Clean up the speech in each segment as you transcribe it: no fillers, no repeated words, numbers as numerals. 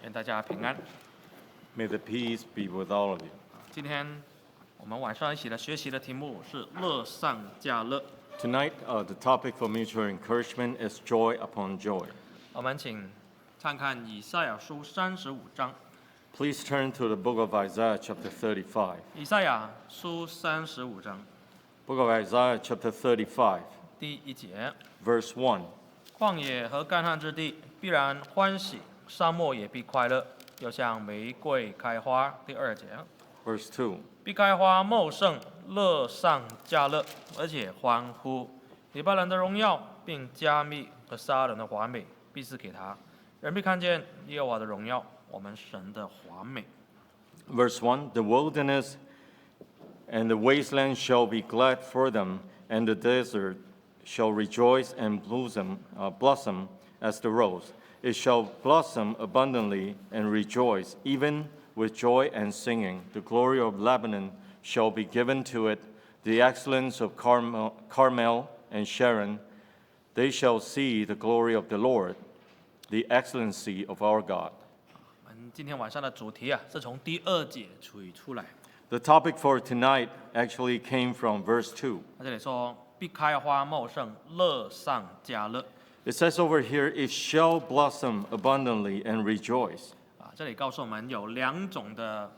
愿大家平安。 May the peace be with all of you. 今天我们晚上一起来学习的题目是乐上加乐。 Tonight, the topic for mutual encouragement is joy upon joy. 我们请看看以赛亚书35章。 Please turn to the book of Isaiah, chapter 35. 以赛亚书35章 Book of Isaiah, chapter 35, 第1节： verse 1. 旷野和干旱之地必然欢喜，沙漠也必快乐，又像玫瑰开花。第2节： Verse 2. 必开花茂盛，乐上加乐，而且欢呼。黎巴嫩的荣耀，并加密和沙人的华美，必是给他。人必看见耶和华的荣耀，我们神的华美。 Verse 1. The wilderness and the wasteland shall be glad for them, and the desert shall rejoice and blossom as the rose. It shall blossom abundantly and rejoice, even with joy and singing. The glory of Lebanon shall be given to it, the excellence of Carmel and Sharon. They shall see the glory of the Lord, the excellency of our God. 我们今天晚上的主题是从第2节取出来。 The topic for tonight actually came from verse 2. 他这里说：“必开花茂盛，乐上加乐。” It says over here, it shall blossom abundantly and rejoice. 这里告诉我们有2种的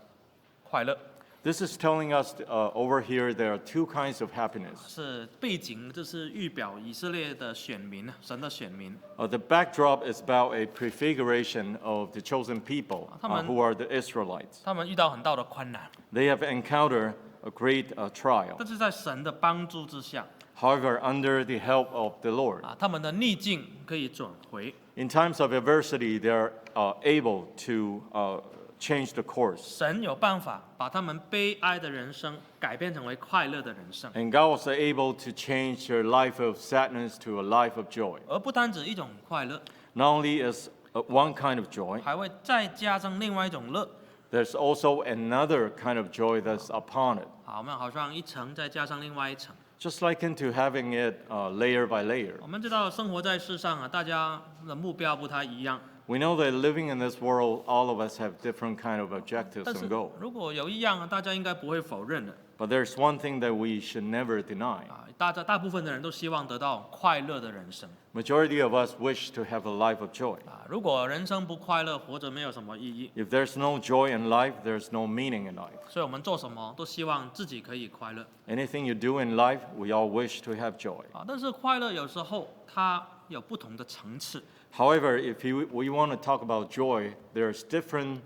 快乐。 This is telling us over here there are two kinds of happiness. 是背景，这是预表以色列的选民，神的选民。 The backdrop is about a prefiguration of the chosen people who are the Israelites. 他们遇到很大的困难， They have encountered a great trial. 但是在神的帮助之下， However, under the help of the Lord, 他们的逆境可以转回。 in times of adversity, they are able to change the course. 神有办法把他们悲哀的人生改变成为快乐的人生， And God was able to change their life of sadness to a life of joy. 而不单指一种快乐， Not only is one kind of joy, 还会再加上另外一种乐。 there's also another kind of joy that's upon it. 好，我们好像一层再加上另外一层。 Just like into having it layer by layer. 我们知道生活在世上大家的目标不太一样。 We know that living in this world, all of us have different kind of objectives 但是 and goals. 如果有一样，大家应该不会否认的。 But there's one thing that we should never deny. 大部分的人都希望得到快乐的人生。 Majority of us wish to have a life of joy. 如果人生不快乐，活着没有什么意义。 If there's no joy in life, there's no meaning in life. 所以我们做什么都希望自己可以快乐。 Anything you do in life, we all wish to have joy. 但是快乐有时候它有不同的层次。 However, if we want to talk about joy, there's different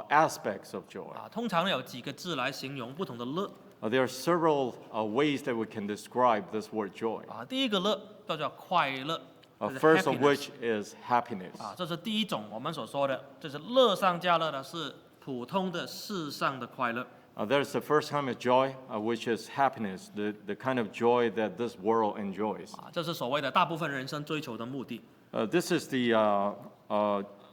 aspects of joy. 通常有几个字来形容不同的乐。 There are several ways that we can describe this word joy. 第一个乐叫快乐。 First of which is happiness. 这是第一种我们所说的，这是乐上加乐的，是普通的世上的快乐。 There's the first kind of joy, which is happiness, the kind of joy that this world enjoys. 这是所谓的大部分人生追求的目的。 This is the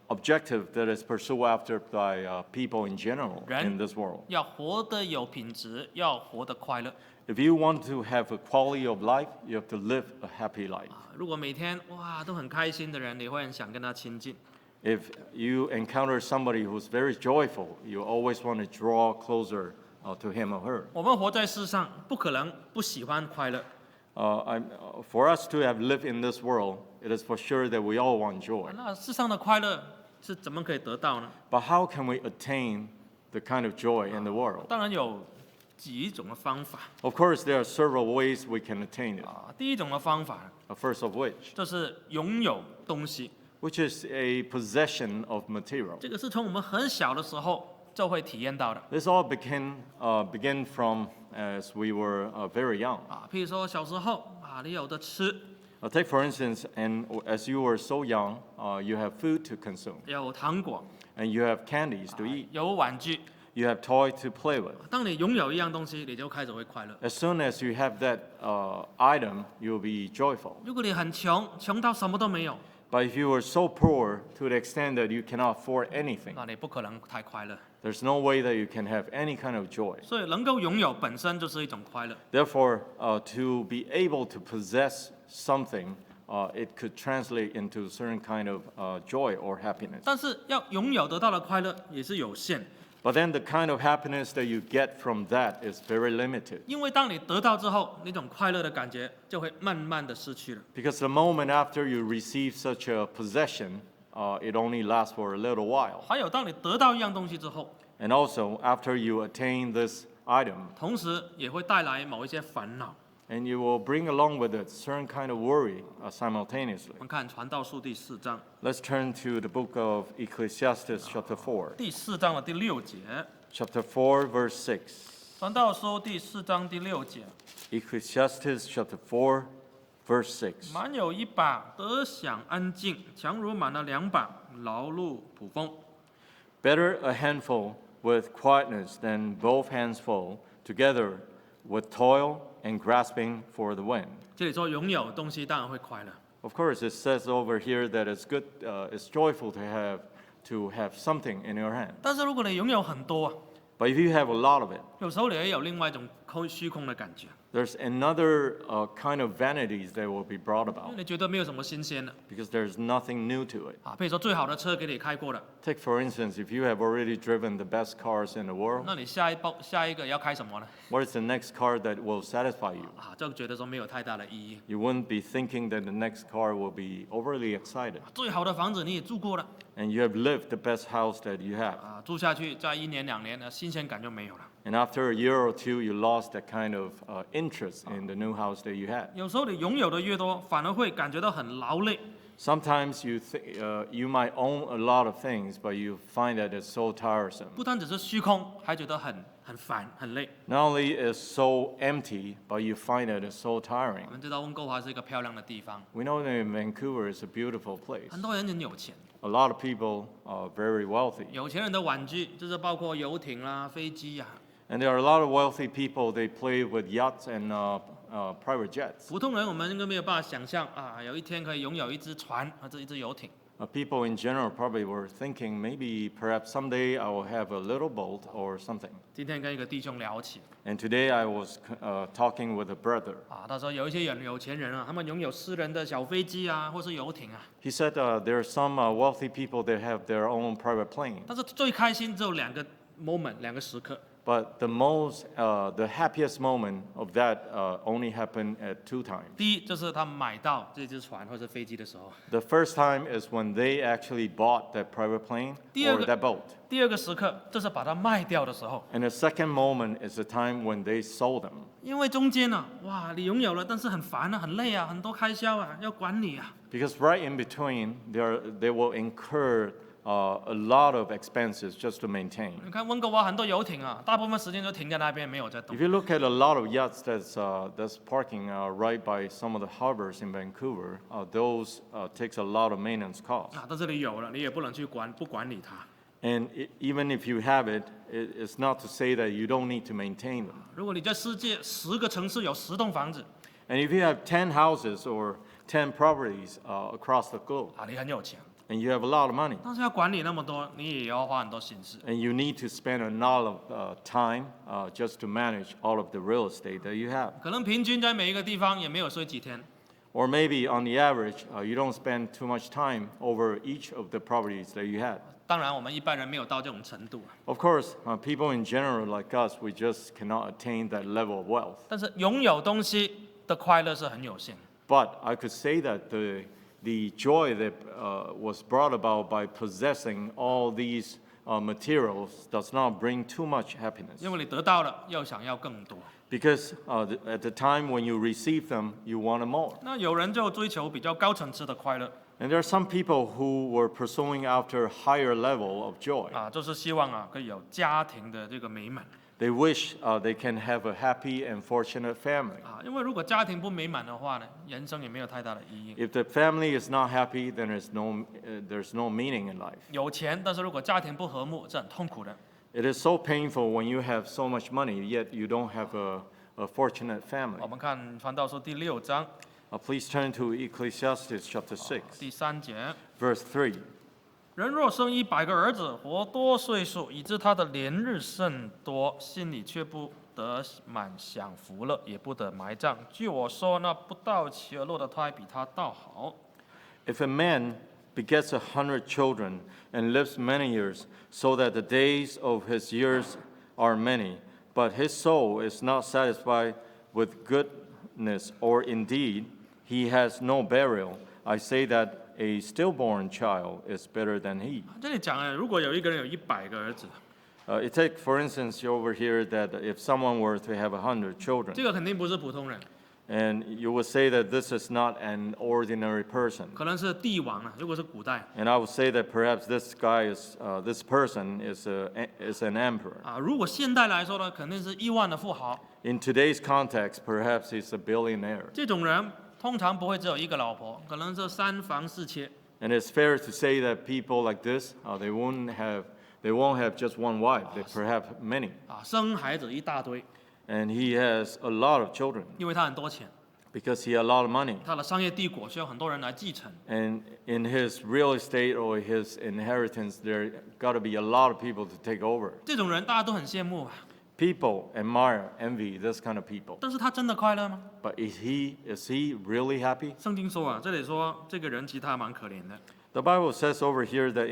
objective that is pursued after by people in general in this world. 要活得有品质，要活得快乐。 If you want to have a quality of life, you have to live a happy life. 如果每天都很开心的人，你会很想跟他亲近。 If you encounter somebody who's very joyful, you always want to draw closer to him or her. 我们活在世上，不可能不喜欢快乐。 For us to have lived in this world, it is for sure that we all want joy. 那世上的快乐是怎么可以得到呢？ But how can we attain the kind of joy in the world? 当然有几种的方法。 Of course, there are several ways we can attain it. 第一种的方法， First of which, 就是拥有东西。 which is a possession of material. 这个是从我们很小的时候就会体验到的。 This all begin from as we were very young. 譬如说小时候你有的吃， Take for instance, and as you were so young, you have food to consume, 有糖果， and you have candies to eat. 有玩具。 You have toys to play with. 当你拥有一样东西，你就开始会快乐。 As soon as you have that item, you'll be joyful. 如果你很穷，穷到什么都没有， But if you are so poor to the extent that you cannot afford anything, 那你不可能太快乐。 there's no way that you can have any kind of joy. 所以能够拥有本身就是一种快乐。 Therefore, to be able to possess something it could translate into certain kind of joy or happiness. 但是要拥有得到的快乐也是有限， But then the kind of happiness that you get from that is very limited. 因为当你得到之后，那种快乐的感觉就会慢慢的失去了。 Because the moment after you receive such a possession, it only lasts for a little while. 还有，当你得到一样东西之后， And also, after you attain this item, 同时也会带来某一些烦恼。 and you will bring along with it certain kind of worry simultaneously. 我们看传道书第4章， Let's turn to the book of Ecclesiastes, chapter 4. 第4章的第6节， Chapter 4, verse 6. 传道书第4章第6节， Ecclesiastes, chapter 4, verse 6. 满有一把得享安静，强如满了2把劳碌捕风。 Better a handful with quietness than both hands full, together with toil and grasping for the wind. 这里说拥有东西当然会快乐， Of course, it says over here that it's good, it's joyful to have something in your hand. 但是如果你拥有很多啊， But if you have a lot of it, 有时候你会有另外一种虚空的感觉， there's another kind of vanities that will be brought 因为 about 你觉得没有什么新鲜的 because there's nothing new to it. 啊。比如说最好的车给你开过了， Take for instance, if you have already driven the best cars in the world, 那你下一个要开什么呢？ what is the next car that will satisfy you? 啊，就觉得说没有太大的意义。 You wouldn't be thinking that the next car will be overly excited. 最好的房子你也住过了 And you have lived the best house that you have. 啊，住下去再1年2年，新鲜感就没有了。 And after a year or two, you lost that kind of interest in the new house that you had. 有时候你拥有的越多，反而会感觉到很劳累。 Sometimes you might own a lot of things, but you find that it's so tiresome. 不单只是虚空，还觉得很烦很累。 Not only is so empty, but you find that it's so 我 tiring. 们知道温哥华是一个漂亮的地方， We know that Vancouver is a beautiful place. 很多人很有钱。 A lot of people are very wealthy. 有钱人的玩具就是包括游艇啦、飞机啊。 And there are a lot of wealthy people, they play with yachts and private jets. 普通人我们应该没有办法想象啊，有一天可以拥有一只船或者一只游艇。 People in general probably were thinking maybe perhaps someday I will have a little boat or something. 今天跟一个弟兄聊起 And today I was talking with a brother. 啊，他说有一些有钱人啊，他们拥有私人的小飞机啊，或是游艇啊， He said there are some wealthy people that have their own private plane. 但是最开心只有2个 moment，2个时刻。 But the happiest moment of that only happened at 2 times. 第一就是他买到这只船或者飞机的时候， The first time is when they actually bought that private plane 第二 or 个- that boat. 第2个时刻就是把它卖掉的时候， And the second moment is the time when they sold them. 因为中间呢、哇，你拥有了，但是很烦啊，很累啊，很多开销啊，要管理啊。 Because right in between, they will incur a lot of expenses just to maintain. 你看温哥华很多游艇啊，大部分时间就停在那边，没有在动 If。you look at a lot of yachts that's parking right by some of the harbors in Vancouver, those takes a lot of maintenance costs. 啊，但是你有了，你也不能去不管理它。 And even if you have it, it's not to say that you don't need to maintain them. 如果你在世界10个城市有10栋房子 And if you have 10 houses or 10 properties across the globe, 啊，你很有钱， and you have a lot of money, 但是要管理那么多，你也要花很多心思。 and you need to spend a lot of time just to manage all of the real estate that you have. 可能平均在每一个地方也没有睡几天， Or maybe on the average, you don't spend too much time over each of the properties that you have. 当然我们一般人没有到这种程度啊。 Of course, people in general like us, we just cannot attain that level of wealth. 但是拥有东西的快乐是很有限。 But I could say that the joy that was brought about by possessing all these materials does not bring too much happiness. 因为你得到了，又想要更多。 Because at the time when you receive them, you want more. 那有人就追求比较高层次的快乐 And there are some people who were pursuing after higher level of joy. 啊，就是希望啊可以有家庭的这个美满 They wish they can have a happy and fortunate family. 啊，因为如果家庭不美满的话呢，人生也没有太大的意义。 If the family is not happy, then there's no meaning in life. 有钱，但是如果家庭不和睦，是很痛苦的。 It is so painful when you have so much money, yet you don't have a fortunate family. 我们看传道书第6章 Please turn to Ecclesiastes chapter 6, 第3节。 verse 3. 人若生100个儿子，活多岁数，以致他的年日甚多，心里却不得满享福乐，也不得埋葬。据我说，那不到期而落的胎比他倒好。 If a man begets 100 children and lives many years, so that the days of his years are many, but his soul is not satisfied with goodness, or indeed he has no burial, I say that a stillborn child is better than he. 这里讲如果有一个人有100个儿子， It take, for instance, over here that if someone were to have 100 children, 这个肯定不是普通人， and you would say that this is not an ordinary person. 可能是帝王啊。如果是古代 And I would say that perhaps this guy is, this person is an emperor. 啊，如果现代来说呢，肯定是亿万的富豪。 In today's context, perhaps he's a billionaire. 这种人通常不会只有一个老婆，可能是3房4妾。 And it's fair to say that people like this, they won't have just one wife. They perhaps many. 啊，生孩子一大堆， And he has a lot of children 因为他很多钱， because he had a lot of money. 他的商业帝国需要很多人来继承。 And in his real estate or his inheritance, there got to be a lot of people to take over. 这种人大家都很羡慕啊， People admire, envy this kind of people. 但是他真的快乐吗？ But is he really happy? 圣经说啊，这里说这个人其实他蛮可怜的， The Bible says over here that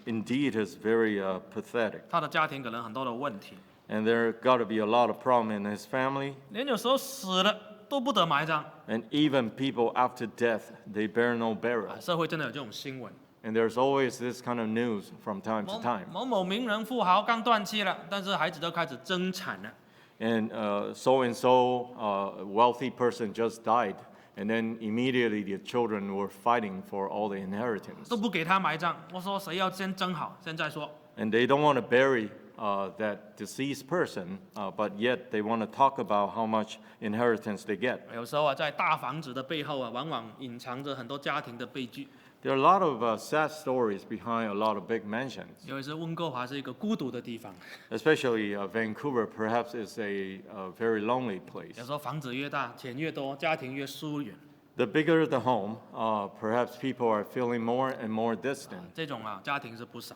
indeed is very pathetic. 他的家庭可能很多的问题， And there got to be a lot of problem in his family. 连有时候死了都不得埋葬。 And even people after death, they bear no 啊， burial. 社会真的有这种新闻。 And there's always this kind of news from time to time. 某某名人富豪刚断气了，但是孩子都开始争产了。 And so wealthy person just died. And then immediately the children were fighting for all the inheritance. 都不给他埋葬。我说谁要先争好，现在说。 And they don't want to bury that deceased person, but yet they want to talk about how much inheritance they get. 有时候啊，在大房子的背后啊，往往隐藏着很多家庭的悲剧。 There are a lot of sad stories behind a lot of big mansions. 尤其是温哥华是一个孤独的地方， Especially Vancouver, perhaps, is a very lonely 有 place. 时候房子越大，钱越多，家庭越疏远。 The bigger the home, perhaps people are feeling more and more distant. 这种啊，家庭是不少，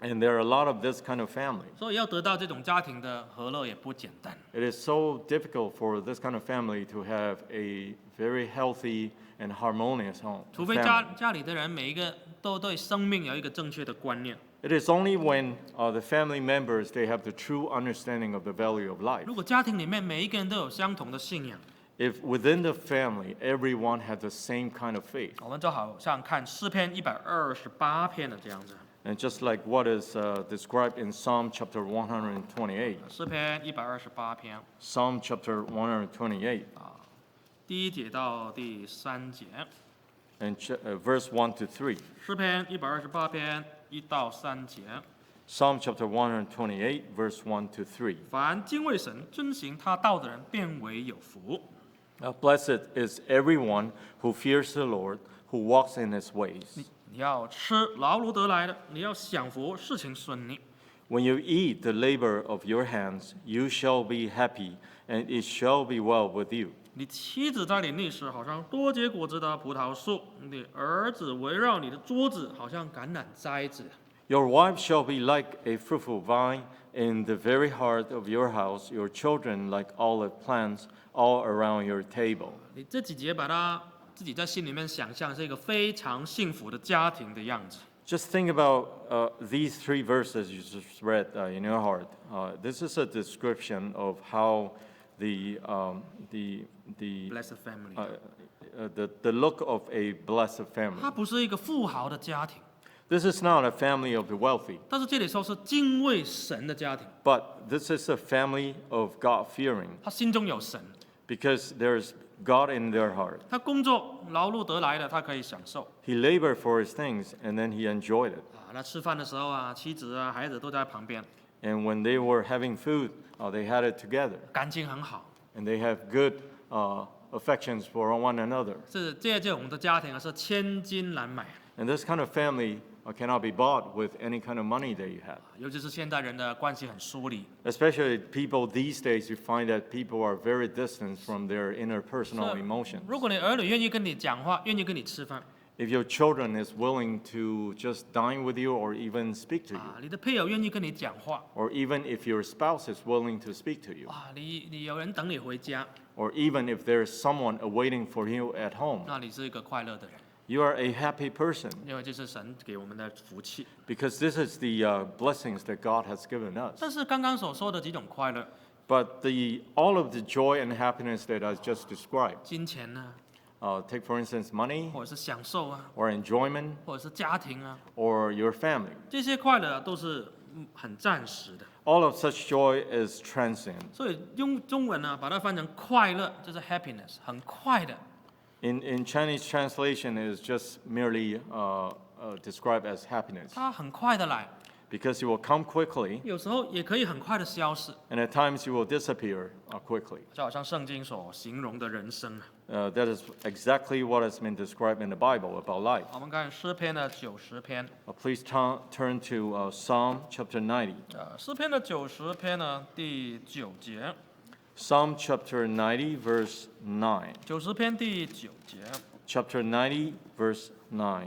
And there are a lot of this kind of family. 所以要得到这种家庭的和乐也不简单。 It is so difficult for this kind of family to have a very healthy and harmonious home. 除非 family. 家里的人每一个都对生命有一个正确的观念。 It is only when the family members they have the true understanding of the value of life. 如果家庭里面每一个人都有相同的信仰， If within the family everyone has the same kind of faith, 我们就好像看诗篇128篇的这样子。 and just like what is described in Psalm chapter 128, 诗篇128篇 Psalm chapter 128, 第1节到第3节， and verse 1 to 3. 诗篇128篇1到3节。 Psalm chapter 128, verse 1 to 3. 凡敬畏神、遵行他道的人，便为有福。 Blessed is everyone who fears the Lord, who walks in his ways. 你要吃劳碌得来的，你要享福，事情顺利。 When you eat the labor of your hands, you shall be happy, and it shall be well with you. 你妻子在你内时，好像多结果子的葡萄树；你儿子围绕你的桌子，好像橄榄栽子。 Your wife shall be like a fruitful vine in the very heart of your house, your children like olive plants all around your table. 你这几节把它自己在心里面想象是一个非常幸福的家庭的样子。 Just think about these 3 verses you just read in your heart. This is a description of how the Blessed family， the look of a blessed family. 它不是一个富豪的家庭， This is not a family of the wealthy, 但是这里说是敬畏神的家庭， but this is a family of God-fearing 他心中有神， because there's God in their heart. 他工作劳碌得来的，他可以享受。 He labored for his things and then he enjoyed it. 那吃饭的时候啊，妻子啊、孩子都在旁边， And when they were having food, they had it together. 感情很好。 And they have good affections for one another. 这种的家庭啊，是千金难买。 And this kind of family cannot be bought with any kind of money that you have. 尤其是现代人的关系很疏离， Especially people these days, you find that people are very distant from their interpersonal emotions. 如果你儿女愿意跟你讲话，愿意跟你吃饭， If your children is willing to just dine with you or even speak to you, 你的配偶愿意跟你讲话， or even if your spouse is willing to speak to you, 你有人等你回家， or even if there's someone awaiting for you at home, 那你是一个快乐的人， you are a happy person 因为这是神给我们的福气。 because this is the blessings that God has given us. 但是刚刚所说的几种快乐， But all of the joy and happiness that I just described, 金钱呢， take for instance money 或者是享受啊， or enjoyment 或者是家庭啊， or your family, 这些快乐都是很暂时的。 all of such joy is transient. 所以用中文呢，把它翻成快乐，就是 happiness， 很快的。 In Chinese translation, it is just merely described as happiness 它很快的来， because it will come quickly 有时候也可以很快的消失， and at times you will disappear quickly. 就好像圣经所形容的人生啊。 That is exactly what has been described in the Bible about life. 我们看诗篇的90篇， Please turn to Psalm chapter 90. 诗篇的90篇呢第9节， Psalm chapter 90, verse 9. 90篇第9节， Chapter 90, verse 9.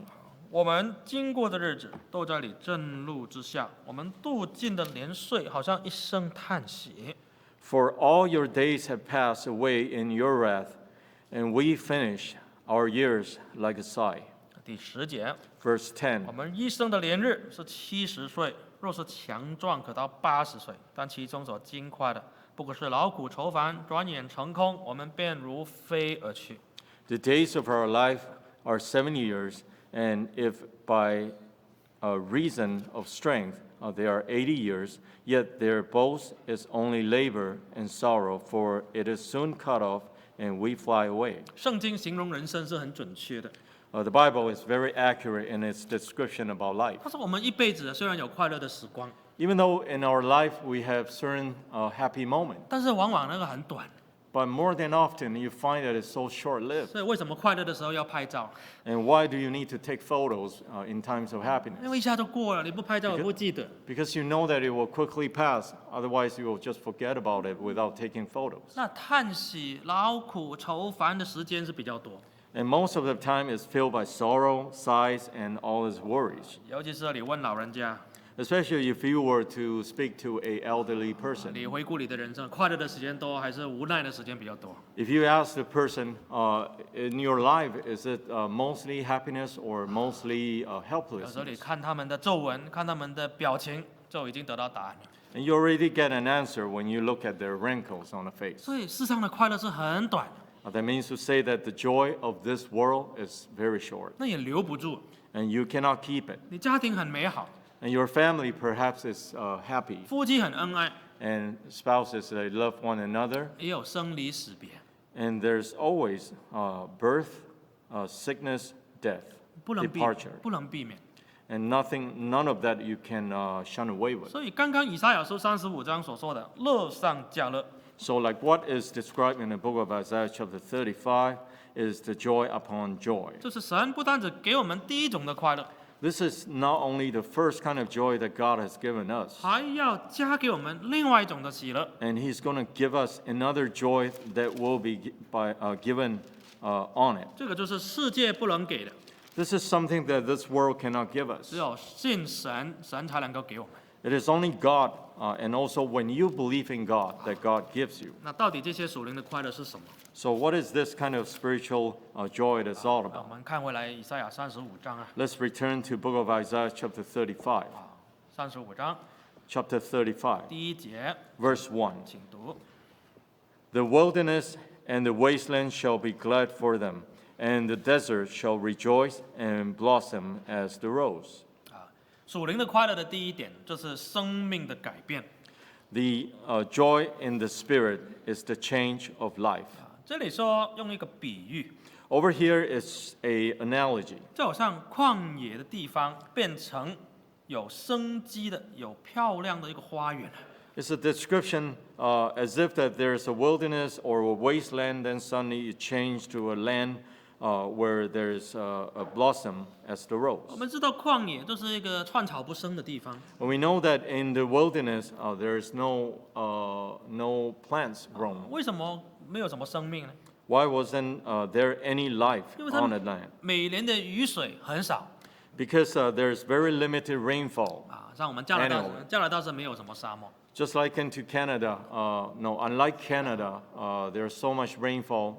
我们经过的日子都在你正路之下，我们度尽的年岁，好像一声叹息。 For all your days have passed away in your wrath, and we finish our years like a sigh. 第10节， Verse 10. 我们一生的年日是70岁，若是强壮，可到80岁，但其中所经快的，不过是劳苦愁烦，转眼成空，我们便如飞而去。 The days of our life are 70 years, and if by reason of strength they are 80 years, yet their boast is only labor and sorrow, for it is soon cut off, and we fly away. 圣经形容人生是很准确的， The Bible is very accurate in its description about life. 他说我们一辈子虽然有快乐的时光， Even though in our life we have certain happy moments, 但是往往那个很短。 but more than often you find that it's so short-lived. 所以为什么快乐的时候要拍照？ And why do you need to take photos in times of 因 happiness? 为一下就过了，你不拍照也不记得。 Because you know that it will quickly pass, otherwise you will just forget about it without taking photos. 那叹息、劳苦、愁烦的时间是比较多， And most of the time is filled by sorrow, sighs, and all its worries. 尤其是你问老人家， Especially if you were to speak to an elderly person. 你回顾你的人生，快乐的时间多还是无奈的时间比较多？ If you ask the person in your life, is it mostly happiness or mostly 有时候你 helplessness? 看他们的皱纹，看他们的表情，就已经得到答案了。 And you already get an answer when you look at their wrinkles on the face. 所以世上的快乐是很短的， That means to say that the joy of this world is very short, 那也留不住。 and you cannot keep it. 你家庭很美好， And your family perhaps is happy, 夫妻很恩爱， and spouses they love one another, 也有生离死别， and there's always birth, sickness, death, 不能避免 departure, 不能避免。 and none of that you can shun away with. 所以刚刚以赛亚书35章所说的乐上加乐， So like what is described in the book of Isaiah chapter 35 is the joy upon joy. 就是神不单只给我们第一种的快乐， This is not only the first kind of joy that God has given us, 还要加给我们另外一种的喜乐， and He's going to give us another joy that will be given on it. 这个就是世界不能给的， This is something that this world cannot give us. 只有信神，神才能够给我们。 It is only God, and also when you believe in God, that God gives you. 那到底这些属灵的快乐是什么？ So what is this kind of spiritual joy that's all 我 about? 们看回来以赛亚35章啊， Let's return to book of Isaiah chapter 35. 35章 Chapter 35, 第1节， verse 1. 请读。 The wilderness and the wasteland shall be glad for them, and the desert shall rejoice and blossom as the rose. 属灵的快乐的第一点就是生命的改变。 The joy in the spirit is the change of life. 这里说用一个比喻， Over here is a analogy. 就好像旷野的地方变成有生机的、有漂亮的一个花园。 It's a description as if that there's a wilderness or a wasteland, then suddenly it changed to a land where there's a blossom as the 我 rose. 们知道旷野就是一个寸草不生的地方， And we know that in the wilderness there's no plants grown. 为什么没有什么生命呢？ Why wasn't there any life 因为它 on that land? 每年的雨水很少 Because there's very limited rainfall. 啊，像我们加拿大 Anyway 加拿大是没有什么沙漠， Just like into Canada, no, unlike Canada, there's so much rainfall.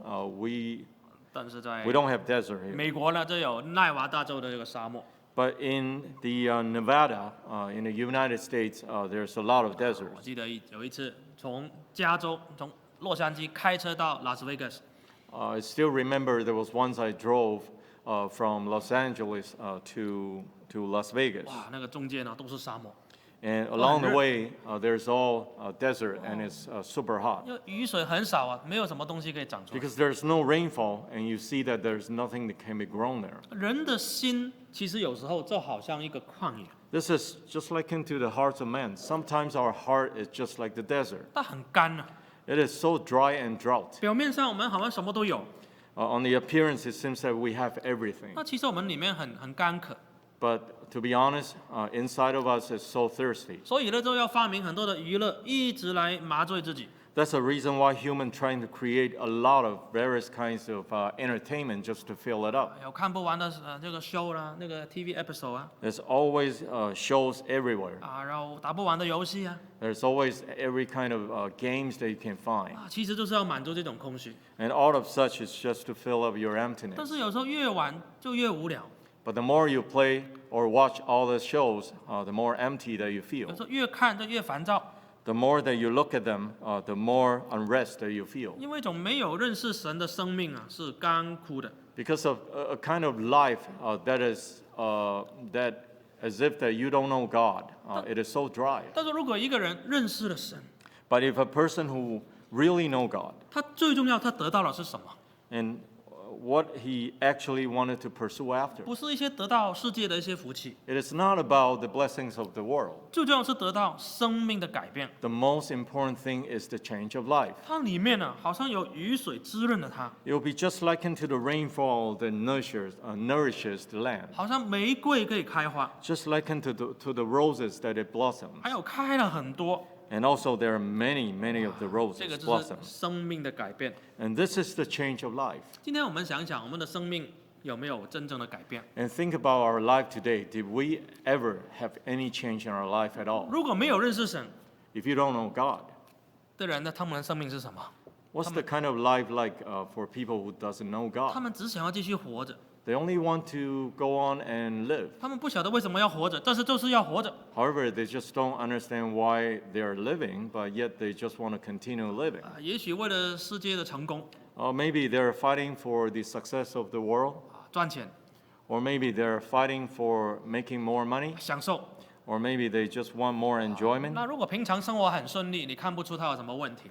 但是在 We don't have desert here. 美国呢，这有奈瓦大州的这个沙漠。 But in the Nevada, in the United States, there's a lot of 我 deserts. 记得有一次从加州从洛杉矶开车到拉斯维加斯， I still remember there was once I drove from Los Angeles to Las Vegas. 哇，那个中间呢都是沙漠， And along the Wow. way, there's all desert and it's super hot. 因为雨水很少啊，没有什么东西可以长出来。 Because there's no rainfall and you see that there's nothing that can be grown there. 人的心其实有时候就好像一个旷野， This is just like into the hearts of men. Sometimes our heart is just like the desert. 它很干啊。 It is so dry and drought. 表面上我们好像什么都有， On the appearance, it seems that we have everything. 那其实我们里面很干渴， But to be honest, inside of us is so thirsty. 所以呢就要发明很多的娱乐，一直来麻醉自己。 That's the reason why humans trying to create a lot of various kinds of entertainment just to fill it up. 有看不完的这个 show 啦，那个 TV episode 啊， There's always shows everywhere. 啊，然后打不完的游戏啊， There's always every kind of games that you can find. 啊，其实就是要满足这种空虚。 And all of such is just to fill up your 但 emptiness. 是有时候越晚就越无聊， But the more you play or watch all the shows, the more empty that you 有 feel. 时候越看就越烦躁， The more that you look at them, the more unrest that you feel. 因为一种没有认识神的生命啊，是干枯的。 Because of a kind of life that is that as if that you don't know God, it is so dry. 但是如果一个人认识了神， But if a person who really know God 他最重要，他得到的是什么？ and what he actually wanted to pursue after, 不是一些得到世界的一些福气， it is not about the blessings of the world. 最重要是得到生命的改变。 The most important thing is the change of life. 它里面呢，好像有雨水滋润了它， It will be just like into the rainfall that nourishes the land. 好像玫瑰可以开花， Just like into the roses that it blossoms. 还有开了很多。 And also there are many of the 这个 roses 就是 blossom. 生命的改变。 And this is the change of life. 今天我们想一想，我们的生命有没有真正的改变？ And think about our life today. Did we ever have any change in our life at all? 如果没有认识神 If you don't know God, 的人呢，他们的生命是什么？ what's the kind of life like for people who doesn't know 他 God? 们只想要继续活着， They only want to go on and live. 他们不晓得为什么要活着，但是就是要活着。 However, they just don't understand why they are living, but yet they just want to continue living. 啊，也许为了世界的成功 Maybe they're fighting for the success of the world, 啊，赚钱、 or maybe they're fighting for making more money, 享受。 or maybe they just want more enjoyment. 那如果平常生活很顺利，你看不出他有什么问题。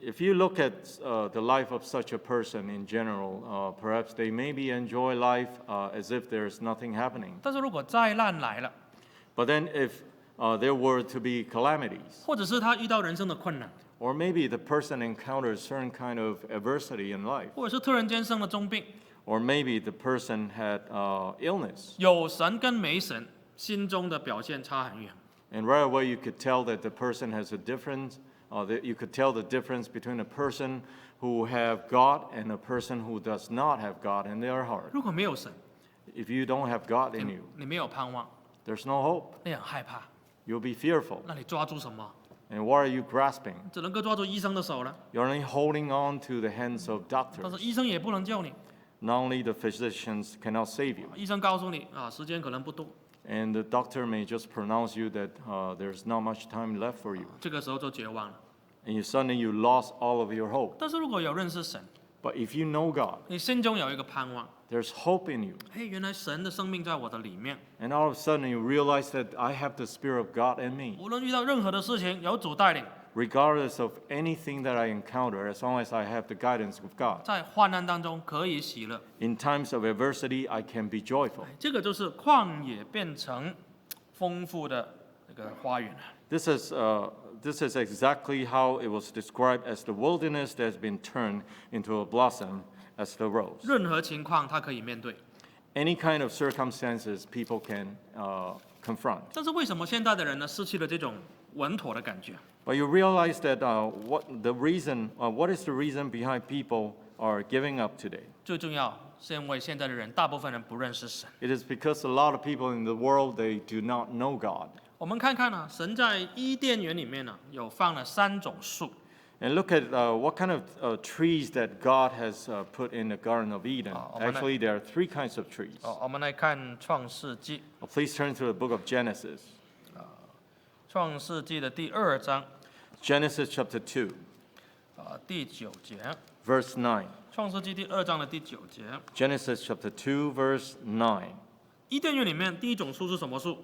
If you look at the life of such a person in general, perhaps they maybe enjoy life as if there's nothing happening. 但是如果灾难来了， But then if there were to be calamities, 或者是他遇到人生的困难， or maybe the person encounters certain kind of adversity in life, 或者是突然间生了重病， or maybe the person had illness, 有神跟没神，心中的表现差很远。 and right away you could tell that the person has a difference. That you could tell the difference between a person who have God and a person who does not have God in their heart. 如果没有神， If you don't have God in 你 you, 你没有盼望， there's no hope. 你很害怕， You'll be fearful. 那你抓住什么？ And what are you grasping? 只能够抓住医生的手了。 You're only holding on to the hands of 但 doctors. 是医生也不能救你， Not only the physicians cannot save you, 医生告诉你啊，时间可能不多， and the doctor may just pronounce you that there's not much time left for you. 这个时候就绝望了。 And suddenly you lost all of your hope. 但是如果有认识神， But if you know God, 你心中有一个盼望， there's hope in you. 嘿，原来神的生命在我的里面， And all of a sudden you realize that I have the Spirit of God in me. 无论遇到任何的事情，有主带领， Regardless of anything that I encounter, as long as I have the guidance of God. 在患难当中可以喜乐。 In times of adversity, I can be joyful. 这个就是旷野变成丰富的这个花园。 This is exactly how it was described as the wilderness that has been turned into a blossom as the rose. 任何情况他可以面对， Any kind of circumstances people can confront. 但是为什么现代的人呢失去了这种稳妥的感觉。But you realize that what is the reason behind people are giving up today? 最重要是因为现在的人，大部分人不认识神。 It is because a lot of people in the world, they do not know God. 我们看看呢，神在伊甸园里面呢，有放了3种树。 And look at what kind of trees that God has put in the Garden of Eden. Actually, there are 3 kinds of trees. 我们来看创世纪， Please turn to the book of Genesis. 创世纪的第2章， Genesis chapter 2, 第9节。 verse 9. 创世纪第2章的第9节， Genesis chapter 2, verse 9. 伊甸园里面第一种树是什么树？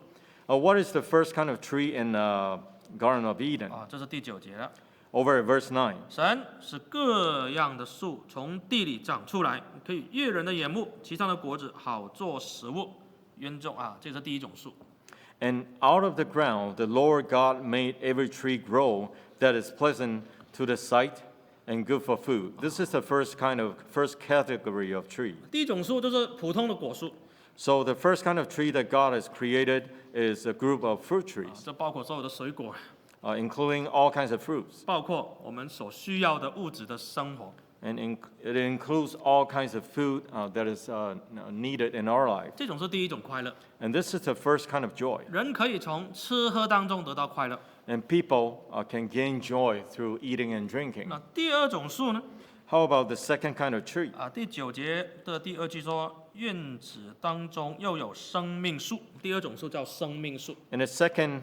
What is the first kind of tree in the Garden of Eden? 这是第9节了。 Over at verse 9. 神使各样的树从地里长出来，可以悦人的眼目，其上的果子好做食物。园中这是第一种树。 And out of the ground the Lord God made every tree grow that is pleasant to the sight and good for food. This is the first category of tree. 第一种树就是普通的果树， So the first kind of tree that God has created is a group of fruit trees, 这包括所有的水果， including all kinds of fruits. 包括我们所需要的物质的生活。 And it includes all kinds of food that is needed in our life. 这种是第一种快乐， And this is the first kind of joy. 人可以从吃喝当中得到快乐。 And people can gain joy through eating and drinking. 那第2种树呢？ How about the second kind of tree? 第9节的第2句说，院子当中又有生命树。第2种树叫生命树。 In the second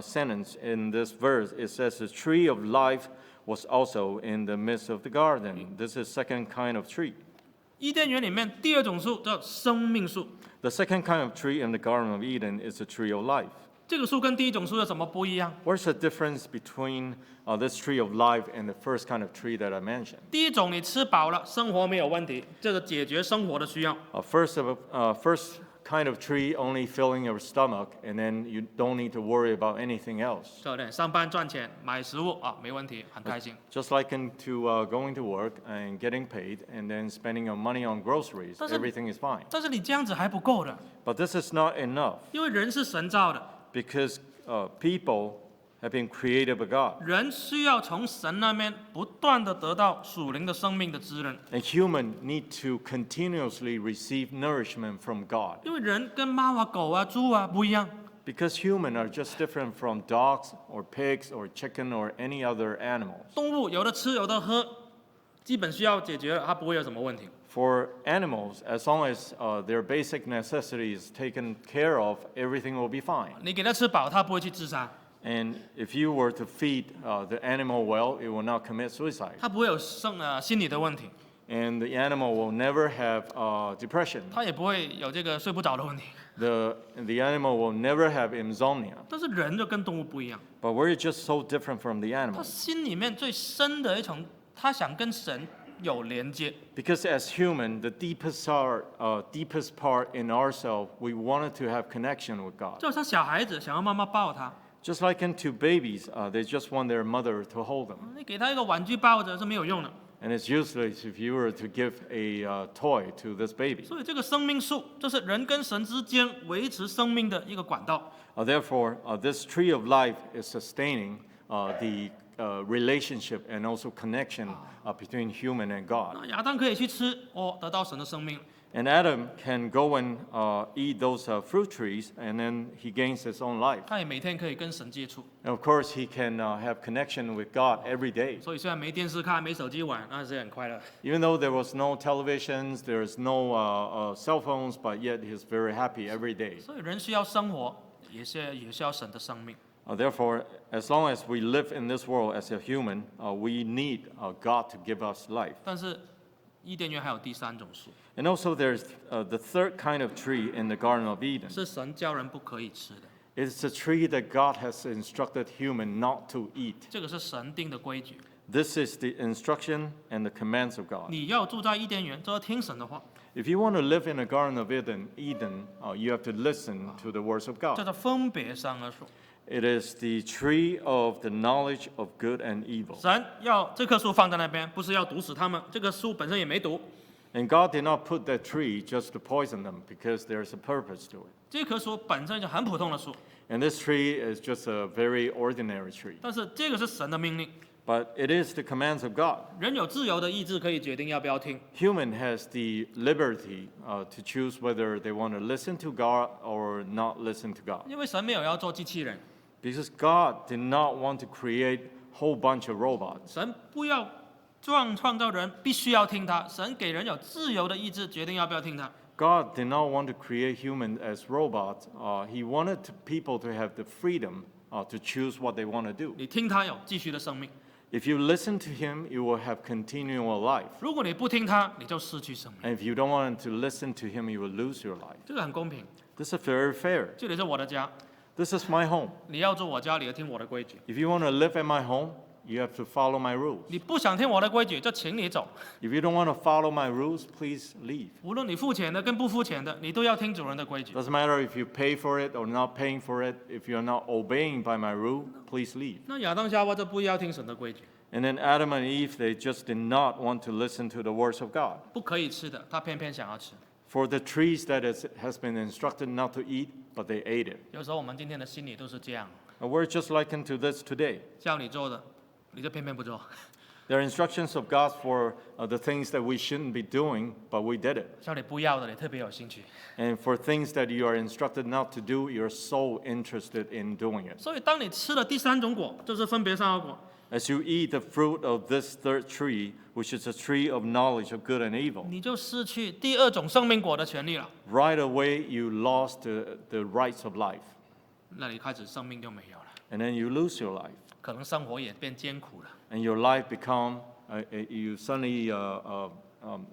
sentence in this verse, it says the tree of life was also in the midst of the garden. This is second kind of tree. 伊甸园里面第2种树叫生命树。 The second kind of tree in the Garden of Eden is the tree of life. 这个树跟第1种树有什么不一样？ What's the difference between this tree of life and the first kind of tree that I mentioned? 第1种你吃饱了，生活没有问题，这个解决生活的需要。 First kind of tree only filling your stomach, and then you don't need to worry about anything else. 对不对？上班赚钱买食物没问题，很开心。 Just like into going to work and getting paid, and then spending your money on groceries, everything is fine. 但是你这样子还不够的， But this is not enough 因为人是神造的， because people have been created by God. 人需要从神那边不断的得到属灵的生命的滋润， And human need to continuously receive nourishment from God 因为人跟猫狗猪不一样， because humans are just different from dogs or pigs or chicken or any other animals. 动物有的吃有的喝，基本需要解决了，它不会有什么问题。 For animals, as long as their basic necessities taken care of, everything will be fine. 你给它吃饱，它不会去自杀， And if you were to feed the animal well, it will not commit suicide. 它不会有心理的问题， And the animal will never have depression. 它也不会有这个睡不着的问题。 The animal will never have insomnia. 但是人就跟动物不一样， But we're just so different from the 他 animals. 心里面最深的一层，他想跟神有连接。 Because as human, the deepest part in ourselves, we wanted to have connection with God. 就像小孩子想要妈妈抱他， Just like into babies, they just want their mother to hold them. 你给他一个玩具抱着是没有用的。 And it's useless if you were to give a toy to this baby. 所以这个生命树，就是人跟神之间维持生命的一个管道。 Therefore, this tree of life is sustaining the relationship and also connection between human and God. 那亚当可以去吃，得到神的生命。 And Adam can go and eat those fruit trees, and then he gains his own life. 他也每天可以跟神接触。 And of course, he can have connection with God every day. 所以虽然没电视看，没手机玩，那是很快乐。 Even though there was no televisions, there's no cell phones, but yet he's very happy every day. 所以人需要生活，也需要神的生命。 Therefore, as long as we live in this world as a human, we need God to give us life. 但是伊甸园还有第3种树， And also, there's the third kind of tree in the Garden of Eden. 是神叫人不可以吃的。 It's a tree that God has instructed human not to eat. 这个是神定的规矩。 This is the instruction and the commands of God. 你要住在伊甸园，就要听神的话， If you want to live in the Garden of Eden, you have to listen to the words of 叫 God. 做分别善恶树。 It is the tree of the knowledge of good and evil. 神要这棵树放在那边，不是要毒死他们，这个树本身也没毒。And God did not put that tree just to poison them because there's a purpose to it. 这棵树本身就很普通的树， And this tree is just a very ordinary tree. 但是这个是神的命令， But it is the commands of God. 人有自由的意志可以决定要不要听。 Human has the liberty to choose whether they want to listen to God or not listen to God. 因为神没有要做机器人， Because God did not want to create a whole bunch of robots. 神不要创造人必须要听他，神给人有自由的意志决定要不要听他。 God did not want to create humans as robots. He wanted people to have the freedom to choose what they want to do. 你听他有继续的生命， If you listen to Him, you will have continual life. 如果你不听他，你就失去生命。 And if you don't want to listen to Him, you will lose your life. 这个很公平， This is very fair. 这里是我的家， This is my home. 你要住我家里，要听我的规矩。 If you want to live at my home, you have to follow my rules. 你不想听我的规矩，就请你走。 If you don't want to follow my rules, please leave. 无论你付钱的跟不付钱的，你都要听主人的规矩。 Doesn't matter if you pay for it or not paying for it. If you're not obeying by my rule, please leave. 那亚当夏娃就不要听神的规矩， And then Adam and Eve, they just did not want to listen to the words of God. 不可以吃的，他偏偏想要吃。 For the trees that has been instructed not to eat, but they ate it. 有时候我们今天的心里都是这样， And we're just likened to this today. 叫你做的，你就偏偏不做； There are instructions of God for the things that we shouldn't be doing, but we did it. 叫你不要的，你特别有兴趣。 And for things that you are instructed not to do, you're so interested in doing it. 所以，当你吃了第三种果，就是分别善恶果， As you eat the fruit of this third tree, which is a tree of knowledge of good and evil, 你就失去第二种生命果的权利了。 right away you lost the rights of life. 那你开始生命就没有了， And then you lose your life. 可能生活也变艰苦了。 And your life become, you suddenly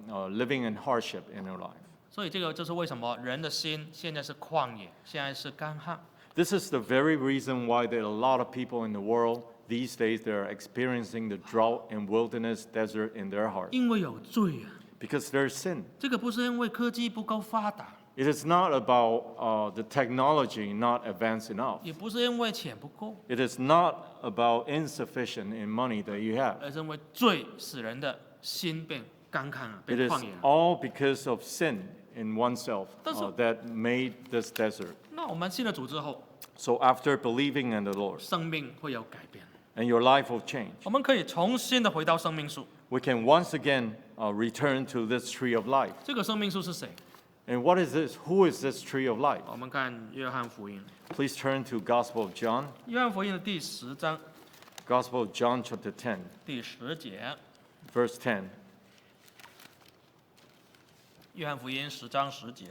living in hardship in your life. 所以，这个就是为什么人的心现在是旷野，现在是干旱。 This is the very reason why there are a lot of people in the world these days that are experiencing the drought and wilderness desert in their heart. 因为有罪啊！ Because there's sin. 这个不是因为科技不够发达， It is not about the technology not advanced enough. 也不是因为钱不够， It is not about insufficient in money that you have. 而是因为罪使人的心变干旱啊， It 变 is 旷野了。 all because of sin in oneself That's a- that made this desert. 那我们信了主之后， So after believing in the Lord, 生命会有改变， and your life will change. 我们可以重新的回到生命树。 We can once again return to this tree of life. 这个生命树是谁？ And what is this? Who is this tree of life? 我们看约翰福音， Please turn to Gospel of John. 约翰福音的第10章 Gospel of John chapter 10, 第10节， verse 10. 约翰福音10章10节。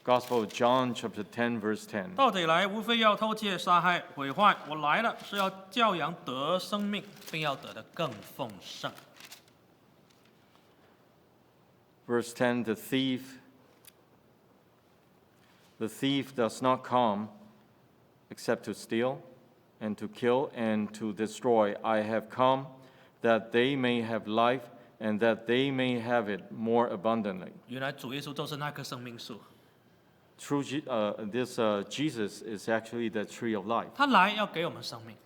Gospel of John chapter 10, verse 10. 到这里来，无非要偷窃、杀害、毁坏。我来了，是要教养得生命，并要得的更丰盛。 Verse 10, the thief does not come except to steal and to kill and to destroy. I have come that they may have life and that they may have it more abundantly. 原来主耶稣就是那棵生命树， True, Jesus is actually the tree of life. 他来要给我们生命，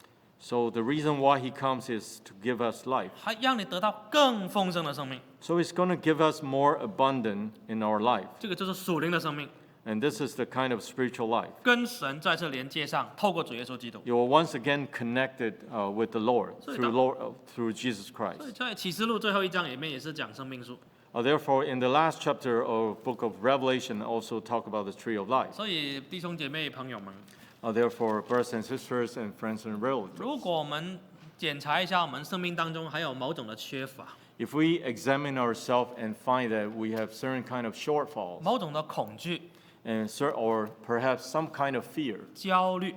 So the reason why he comes is to give us life. 还让你得到更丰盛的生命。 So he's going to give us more abundant in our life. 这个就是属灵的生命， And this is the kind of spiritual life. 跟神再次连接上，透过主耶稣基督。 You are once again connected with the Lord through Jesus 所以 Christ. 在启示录最后一章里面也是讲生命树， Therefore, in the last chapter of book of Revelation, also talk about the tree of life. 所以弟兄姐妹朋友们， Therefore, brothers and sisters and friends and relatives, 如果我们检查一下我们生命当中还有某种的缺乏， if we examine ourselves and find that we have certain kind of shortfalls, 某种的恐惧、 or perhaps some kind of fear, 焦虑，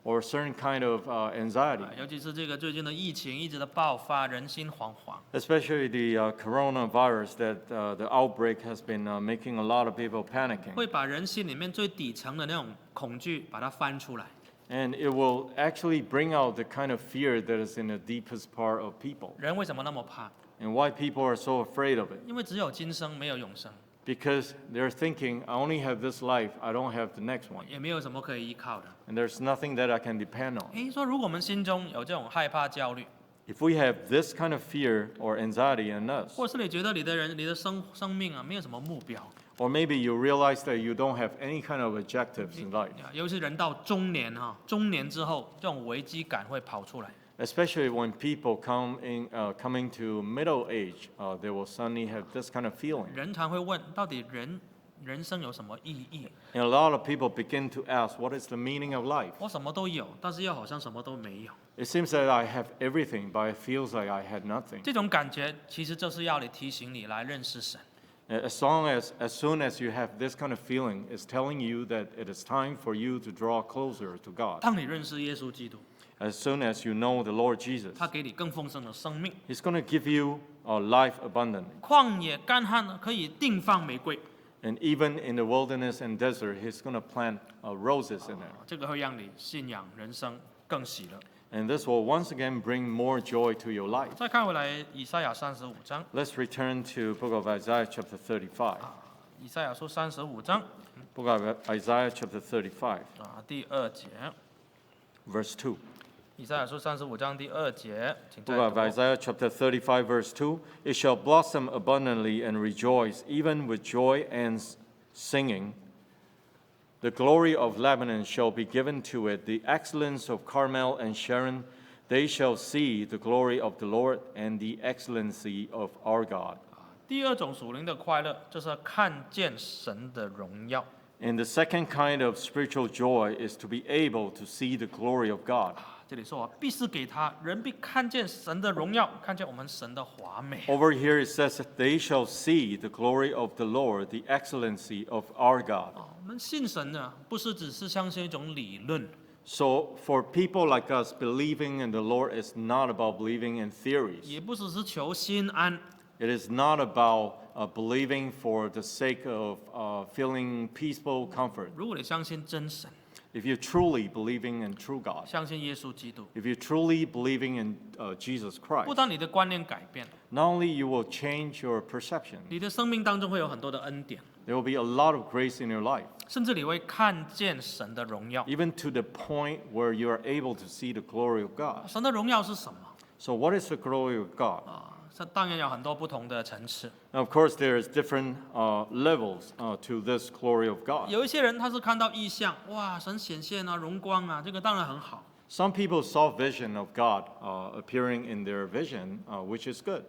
or certain kind of anxiety, 尤其是这个最近的疫情一直的爆发，人心惶惶。 especially the coronavirus that the outbreak has been making a lot of people panicking. 会把人心里面最底层的那种恐惧把它翻出来。 And it will actually bring out the kind of fear that is in the deepest part of people. 人为什么那么怕？ And why people are so afraid of it. 因为只有今生没有永生， Because they're thinking, I only have this life, I don't have the next one. 也没有什么可以依靠的。 And there's nothing that I can depend on. 诶，说如果我们心中有这种害怕、焦虑， If we have this kind of fear or anxiety in us, 或是你觉得你的生命啊没有什么目标， or maybe you realize that you don't have any kind of objectives in life, 尤其是人到中年中年之后，这种危机感会跑出来。 especially when people coming to middle age, they will suddenly have this kind of feeling. 人常会问，到底人生有什么意义？ And a lot of people begin to ask, what is the meaning of life? 我什么都有，但是又好像什么都没有。 It seems that I have everything, but it feels like I had nothing. 这种感觉其实就是要提醒你来认識神。 As soon as you have this kind of feeling, it's telling you that it is time for you to draw closer to God. 當你認識耶穌基督， As soon as you know the Lord Jesus, 他給你更豐盛的生命。 He's going to give you a life abundantly. 曠野乾旱呢，可以定放玫瑰， And even in the wilderness and desert, He's going to plant roses in there. 這個會讓你信仰人生更喜樂。 And this will once again bring more joy to your life. 再看回來，以賽亞35章， Let's return to book of Isaiah chapter 35. 以賽亞書35章 Book of Isaiah chapter 35, 第2節， verse 2. 以賽亞書35章第2節，請再 Book of 讀。 Isaiah chapter 35, verse 2. It shall blossom abundantly and rejoice, even with joy and singing. The glory of Lebanon shall be given to it, the excellence of Carmel and Sharon. They shall see the glory of the Lord and the excellency of our God. 第二種屬靈的快樂，就是看見神的榮耀。 And the second kind of spiritual joy is to be able to see the glory of God. 這裡說必是給他，人必看見神的榮耀，看見我們神的華美。 Over here it says that they shall see the glory of the Lord, the excellency of our God. 我們信神呢，不是只是相信一種理論， So for people like us, believing in the Lord is not about believing in theories. 也不只是求心安， It is not about believing for the sake of feeling peaceful comfort. 如果你相信真神， If you're truly believing in true God, 相信耶穌基督， if you're truly believing in Jesus 不 Christ, 但你的觀念改變， not only you will change your perception, 你的生命當中會有很多的恩典， there will be a lot of grace in your life, 甚至你會看見神的榮耀。 even to the point where you are able to see the glory of God. 神的榮耀是什麼？ So what is the glory of God? 這當然有很多不同的層次。 Now, of course, there's different levels to this glory of God. 有一些人他是看到異象，哇，神顯現啊，榮光啊，這個當然很好。 Some people saw vision of God appearing in their vision, which is good.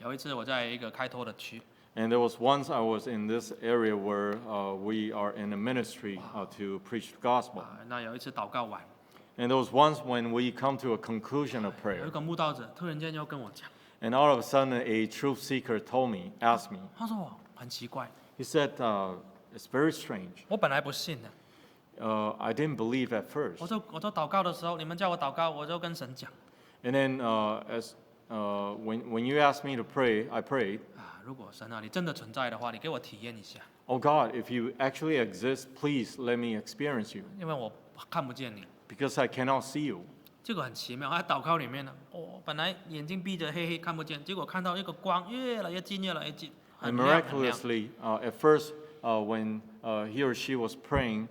有一次我在一個開拓的區， And there was once I was in this area where we are in a ministry to preach the gospel. 那有一次禱告完， And there was once when we come to a conclusion of 有 prayer. 一個慕道者突然間要跟我講， And all of a sudden, a truth seeker asked me, 他說我很奇怪， he said, it's very strange. 我本來不信的， I didn't believe at first. 我就禱告的時候，你們叫我禱告，我就跟神講， And then when you asked me to pray, I prayed, 如果神啊你真的存在的話，你給我體驗一下， oh God, if you actually exist, please let me experience you, 因為我看不見你。 because I cannot see you. 這個很奇妙，在禱告裡面呢，本來眼睛閉着黑黑看不見，結果看到一個光越來越近，越來越近， And 很亮很亮。 miraculously, at first, when he or she was praying,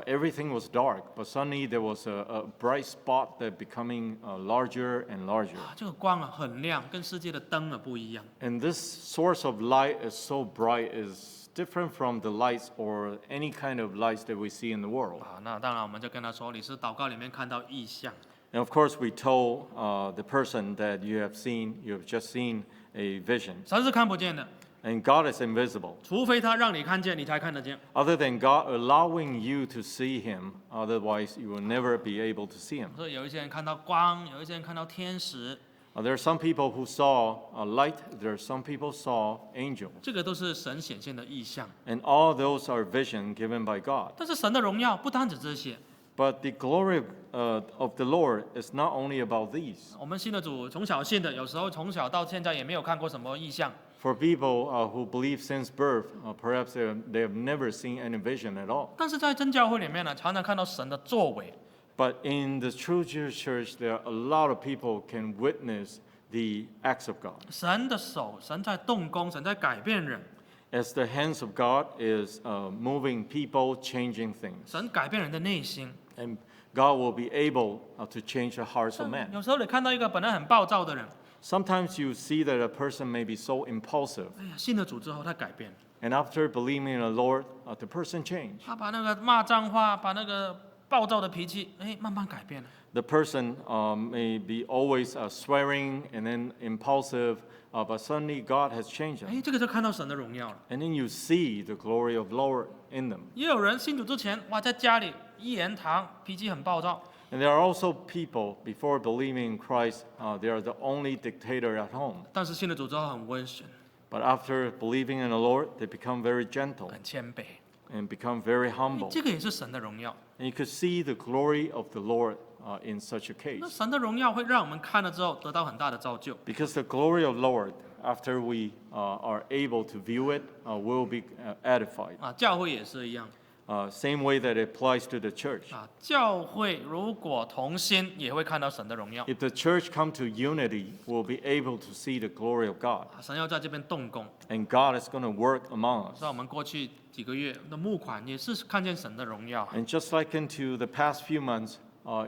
everything was dark, but suddenly there was a bright spot that becoming larger and larger. 這個光啊很亮，跟世界的燈啊不一樣。 And this source of light is so bright, is different from the lights or any kind of lights that we see in the world. 那當然我們就跟他說，你是禱告裡面看到異象。 And of course, we told the person that you have just seen a vision, 神是看不見的， and God is invisible. 除非他讓你看見，你才看得見。 Other than God allowing you to see Him, otherwise you will never be able to see Him. 所以有一些人看到光，有一些人看到天使， There are some people who saw a light. There are some people saw angels, 這個都是神顯現的異象。 and all those are vision given by God. 但是神的榮耀不單止這些， But the glory of the Lord is not only about these. 我們信的主從小信的，有時候從小到現在也沒有看過什麼異象。 For people who believe since birth, perhaps they have never seen any vision at all. 但是在真教會裡面呢，常常看到神的作為。 But in the true Jewish church, there are a lot of people can witness the acts of God. 神的手，神在動工，神在改變人， As the hands of God is moving people, changing things. 神改變人的內心。And God will be able to change the hearts of men. 有时候你看到一个本来很暴躁的人， Sometimes you see that a person may be so impulsive, 哎呀，信了主之后他改变了， and after believing in the Lord, the person changed. 他把那个骂脏话，把那个暴躁的脾气，哎，慢慢改变了。 The person may be always swearing and then impulsive, but suddenly God has changed them. 哎，这个就看到神的荣耀了。 And then you see the glory of Lord in them. 也有人信主之前，哇，在家里一言堂，脾气很暴躁， And there are also people, before believing in Christ, they are the only dictator at home. 但是信了主之后很温顺， But after believing in the Lord, they become very gentle 很谦卑， and become very 哎 humble. 这个也是神的荣耀。 And you could see the glory of the Lord in such a 那 case. 神的荣耀会让我们看了之后得到很大的造就。 Because the glory of Lord, after we are able to view it, will be edified. 啊，教会也是一样 Same way that it applies to the church. 啊，教会如果同心，也会看到神的荣耀。 If the church come to unity, we'll be able to see the glory of God. 啊，神要在这边动工。 And God is going to work among us. 在我们过去几个月的募款，也是看见神的荣耀。 And just like into the past few months,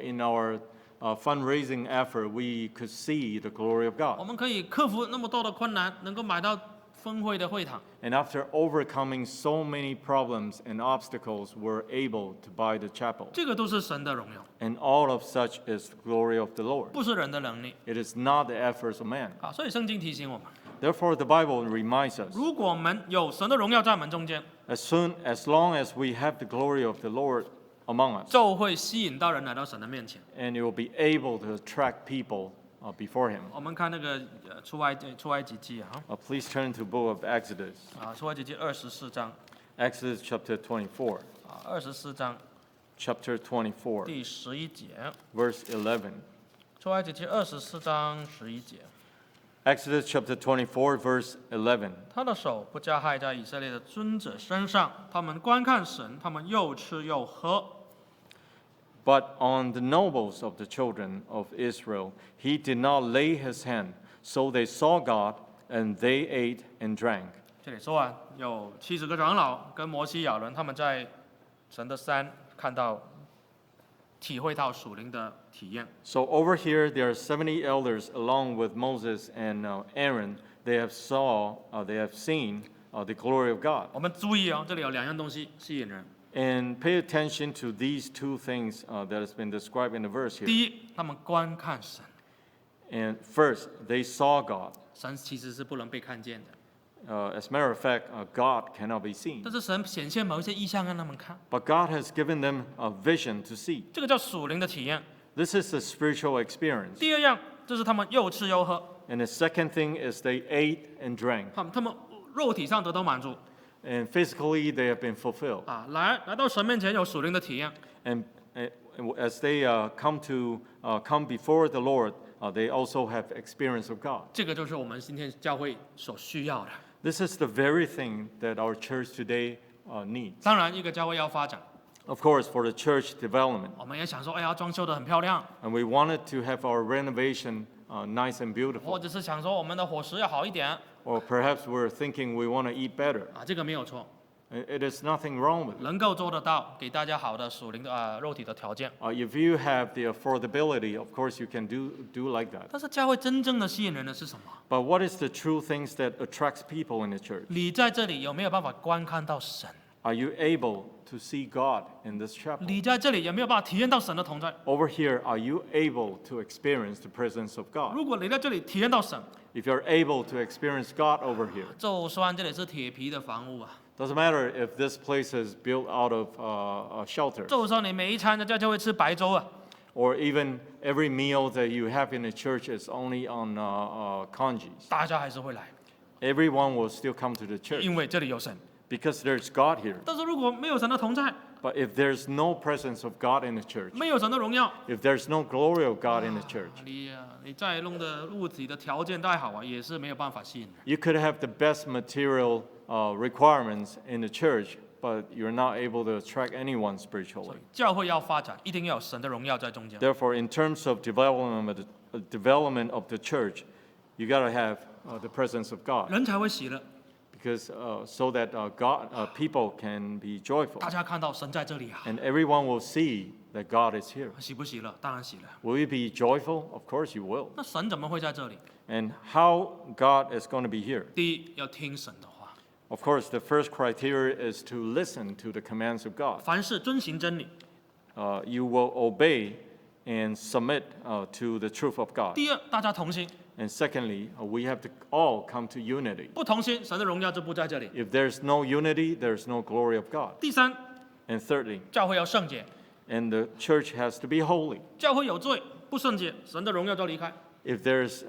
in our fundraising effort, we could see the glory of 我 God. 们可以克服那么多的困难，能够买到分会的会堂。 And after overcoming so many problems and obstacles, we're able to buy the chapel. 这个都是神的荣耀， And all of such is the glory of the Lord. 不是人的能力 It is not the efforts of man. 啊。所以圣经提醒我们， Therefore, the Bible reminds us, 如果我们有神的荣耀在我们中间， as long as we have the glory of the Lord among us, 就会吸引到人来到神的面前。 and it will be able to attract people before Him. 我们看那个出埃及记啊， Please turn to the book of Exodus, 出埃及记24章 Exodus chapter 24, 啊，24章 chapter 24, 第11节， verse 11. 出埃及记24章11节， Exodus chapter 24, verse 11. 他的手不加害在以色列的尊者身上，他们观看神，他们又吃又喝。 But on the nobles of the children of Israel, he did not lay his hand. So they saw God, and they ate and drank. 这里说啊，有70个长老跟摩西、亚伦，他们在神的山看到、体会到属灵的体验。 So over here, there are 70 elders along with Moses and Aaron. They have seen the glory of God. 我们注意哦，这里有2样东西吸引人。 And pay attention to these two things that has been described in the verse here. 第一，他们观看神， And first, they saw God. 神其实是不能被看见的， As a matter of fact, God cannot be seen. 但是神显现某一些意象让他们看， But God has given them a vision to see. 这个叫属灵的体验。 This is a spiritual experience. 第二样就是他们又吃又喝， And the second thing is they ate and drank. 他们肉体上得到满足 And physically, they have been fulfilled. 啊，来到神面前有属灵的体验。 And as they come before the Lord, they also have experience of God. 这个就是我们今天教会所需要的。 This is the very thing that our church today needs. 当然，一个教会要发展， Of course, for the church development. 我们也想说，哎呀，装修得很漂亮， And we wanted to have our renovation nice and 或 beautiful. 者是想说我们的伙食要好一点 Or perhaps we're thinking we want to eat better. 啊，这个没有错， It is nothing wrong with it. 能够做得到，给大家好的属灵的肉体的条件。 If you have the affordability, of course you can do like that. 但是教会真正的吸引人的是什么？ But what is the true things that attracts people in the church? 你在这里有没有办法观看到神？ Are you able to see God in this chapel? 你在这里有没有办法体验到神的同在？ Over here, are you able to experience the presence of God? 如果你在这里体验到神， If you're able to experience God over here, 就算这里是铁皮的房屋啊， doesn't matter if this place is built out of a shelter, 就算你每一餐在教会吃白粥啊， or even every meal that you have in the church is only on congis. 大家还是会来， Everyone will still come to the church 因为这里有神。 because there's God here. 但是如果没有神的同在， But if there's no presence of God in the church, 没有神的荣耀， if there's no glory of God in the church, 你再弄的物体的条件再好啊，也是没有办法吸引人。 you could have the best material requirements in the church, but you're not able to attract anyone 所 spiritually. 以教会要发展，一定要有神的荣耀在中间。 Therefore, in terms of development of the church, you got to have the presence of God, 人才会喜乐， because so that people can be joyful, 大家看到神在这里啊， and everyone will see that God is here. 喜不喜乐？当然喜乐。 Will you be joyful? Of course you will. 那神怎么会在这里？ And how God is going to be here? 第一，要听神的话， Of course, the first criteria is to listen to the commands of God. 凡事遵行真理。 You will obey and submit to the truth of God. 第二，大家同心， And secondly, we have to all come to unity. 不同心，神的荣耀就不在这里。 If there's no unity, there's no glory of God. 第三， And thirdly, 教会要圣洁， and the church has to be holy. 教会有罪不圣洁，神的荣耀就离开。 If there's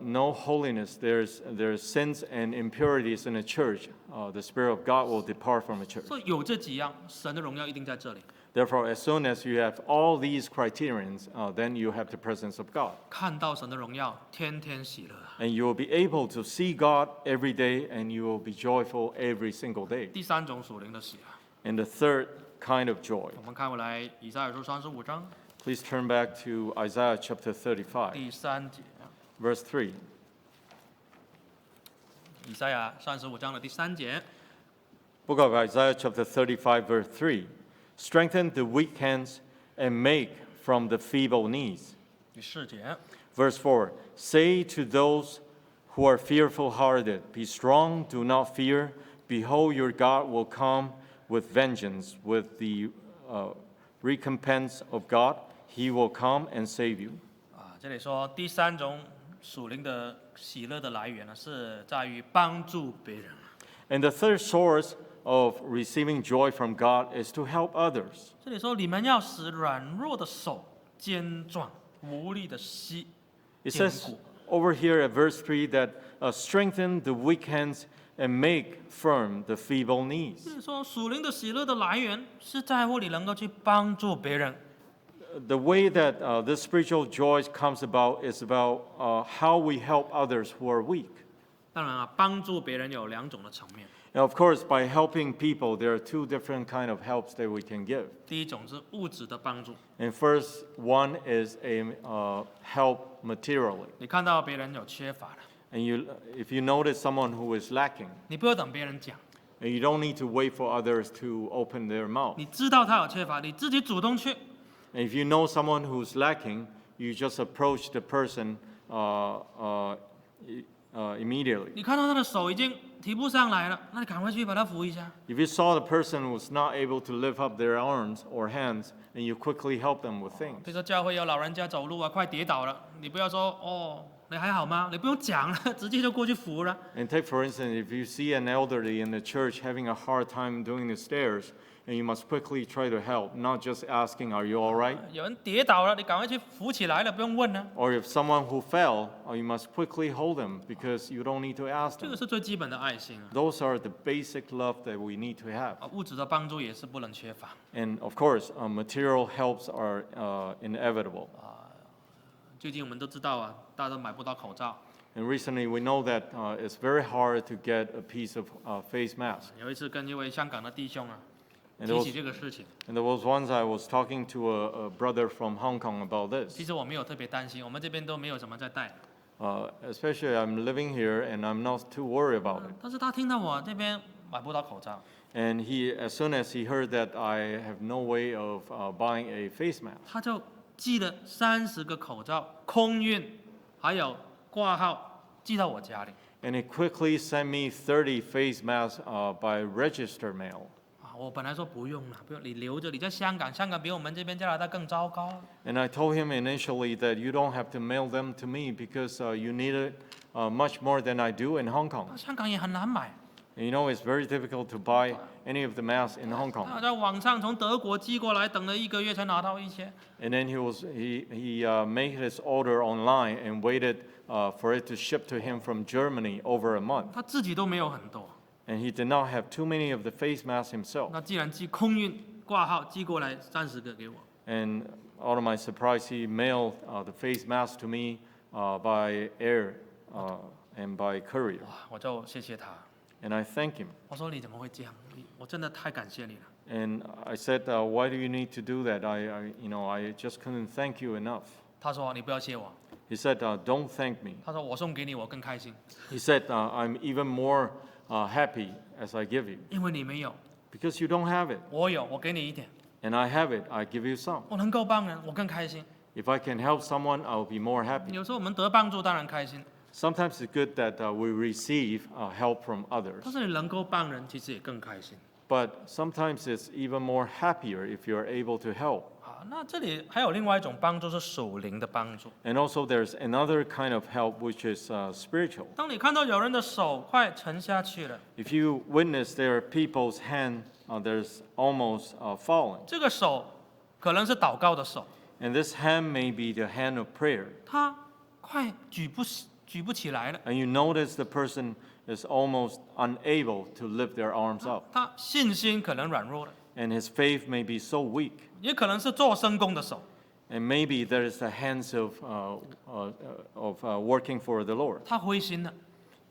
no holiness, there's sins and impurities in the church, the Spirit of God will depart from the church. 所以有这几样，神的荣耀一定在这里。 Therefore, as soon as you have all these criterions, then you have the presence of God. 看到神的荣耀，天天喜乐。 And you will be able to see God every day, and you will be joyful every single day. 第三种属灵的喜乐， And the third kind of joy. 我们看回来以赛亚书35章 Please turn back to Isaiah chapter 35, 第3节， verse 3. 以赛亚35章的第3节， Book of Isaiah chapter 35, verse 3. Strengthen the weak hands and make from the feeble knees. 第4节， Verse 4. Say to those who are fearful hearted, be strong, do not fear. Behold, your God will come with vengeance, with the recompense of God. He will come and save you. 这里说第三种属灵的喜乐的来源呢，是在于帮助别人。 And the third source of receiving joy from God is to help others. 这里说你们要使软弱的手坚壮，无力的膝 It 坚 says 固。 over here at verse 3 that strengthen the weak hands and make firm the feeble knees. 就是说属灵的喜乐的来源是在乎你能够去帮助别人。 The way that this spiritual joy comes about is about how we help others who are weak. 当然啊，帮助别人有2种的层面。 And of course, by helping people, there are two different kind of helps that we can give. 第一种是物质的帮助， And first, one is a help materially. 你看到别人有缺乏的， And if you notice someone who is lacking, 你不要等别人讲， and you don't need to wait for others to open their mouth. 你知道他有缺乏，你自己主动去。 And if you know someone who's lacking, you just approach the person immediately. 你看到他的手已经提不上来了，那你赶快去把他扶一下。 If you saw the person was not able to lift up their arms or hands, and you quickly help them with 比 things. 如说教会有老人家走路啊，快跌倒了，你不要说哦，你还好吗？你不用讲了，直接就过去扶了。 And take for instance, if you see an elderly in the church having a hard time doing the stairs, and you must quickly try to help, not just asking, "Are you all right?" 有人跌倒了，你赶快去扶起来了，不用问了。 Or if someone who fell, you must quickly hold them because you don't need to ask 这个 them. 是最基本的爱心啊。 Those are the basic love that we need to have. 物质的帮助也是不能缺乏。 And of course, material helps are inevitable. 最近我们都知道啊，大家都买不到口罩。 And recently, we know that it's very hard to get a piece of face mask. 有一次跟一位香港的弟兄啊 And 提 there 起 was, 这个事情， and there was once I was talking to a brother from Hong Kong about 其 this. 实我没有特别担心，我们这边都没有什么在戴。 Especially, I'm living here and I'm not too worried about it. 但是他听到我这边买不到口罩， And as soon as he heard that I have no way of buying a face mask, 他就寄了30个口罩空运，还有挂号寄到我家里。 and he quickly sent me 30 face masks by register mail. 我本来说不用了，不用你留着，你在香港，香港比我们这边加拿大更糟糕。 And I told him initially that you don't have to mail them to me because you need it much more than I do in Hong Kong. 香港也很难买， And you know, it's very difficult to buy any of the masks in Hong 他 Kong. 在网上从德国寄过来，等了1个月才拿到一些。 And then he made his order online and waited for it to ship to him from Germany over a month. 他自己都没有很多， And he did not have too many of the face masks himself. 那既然寄空运挂号寄过来30个给我， And out of my surprise, he mailed the face mask to me by air and by courier. 我就谢谢他。 And I thank him. 我说你怎么会这样？我真的太感谢你了。 And I said, why do you need to do that? I just couldn't thank you enough. 他说你不要谢我， He said, don't thank me. 他说我送给你我更开心。 He said, I'm even more happy as I give you, 因为你没有， because you don't have it, 我有，我给你一点。 and I have it, I give you some. 我能够帮人，我更开心。 If I can help someone, I'll be more happy. 有时候我们得帮助，当然开心， Sometimes it's good that we receive help from 但 others, 是你能够帮人，其实也更开心。 but sometimes it's even more happier if you're able to help. 好，那这里还有另外一种帮助是属灵的帮助。 And also, there's another kind of help which is spiritual. 当你看到有人的手快沉下去了， If you witness there are people's hand, there's almost fallen, 这个手可能是祷告的手， and this hand may be the hand of prayer, 他快举不起来了， and you notice the person is almost unable to lift their arms up, 他信心可能软弱了， and his faith may be so weak, 也可能是做生工的手， and maybe there is the hands of working for the Lord, 他灰心了，